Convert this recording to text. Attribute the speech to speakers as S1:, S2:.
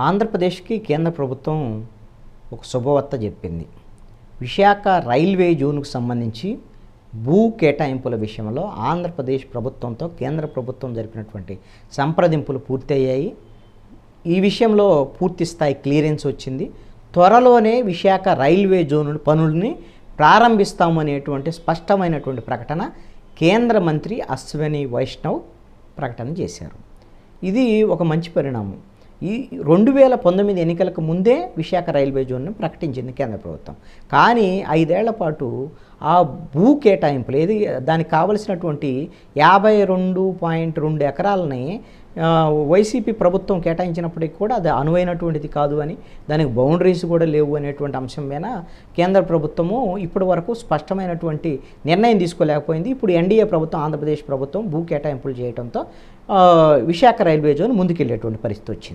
S1: ఆంధ్రప్రదేశ్కి కేంద్ర ప్రభుత్వం ఒక శుభవార్త చెప్పింది. విశాఖ రైల్వే జోన్కు సంబంధించి భూ కేటాయింపుల విషయంలో ఆంధ్రప్రదేశ్ ప్రభుత్వంతో కేంద్ర ప్రభుత్వం జరిపినటువంటి సంప్రదింపులు పూర్తయ్యాయి. ఈ విషయంలో పూర్తి స్థాయి క్లియరెన్స్ వచ్చింది. త్వరలోనే విశాఖ రైల్వే జోన్ పనుల్ని ప్రారంభిస్తామనేటువంటి స్పష్టమైనటువంటి ప్రకటన కేంద్ర మంత్రి అశ్విని వైష్ణవ్ ప్రకటన చేశారు. ఇది ఒక మంచి పరిణామం. ఈ 2019 ఎన్నికలకు ముందే విశాఖ రైల్వే జోన్ను ప్రకటించింది కేంద్ర ప్రభుత్వం. కానీ 5 ఏళ్ల పాటు ఆ భూ కేటాయింపులు దానికి కావలసినటువంటి 52.2 ఎకరాలని వైసీపీ ప్రభుత్వం కేటాయించినప్పటికీ కూడా అది అనువైనటువంటిది కాదు అని, దానికి బౌండరీస్ కూడా లేవు అనేటువంటి అంశం మీద కేంద్ర ప్రభుత్వము ఇప్పటి వరకు స్పష్టమైనటువంటి నిర్ణయం తీసుకోలేకపోయింది. ఇప్పుడు ఎన్డీఏ ప్రభుత్వం, ఆంధ్రప్రదేశ్ ప్రభుత్వం భూ కేటాయింపులు చేయడంతో విశాఖ రైల్వే జోన్ ముందుకెళ్ళేటువంటి పరిస్థితి వచ్చింది.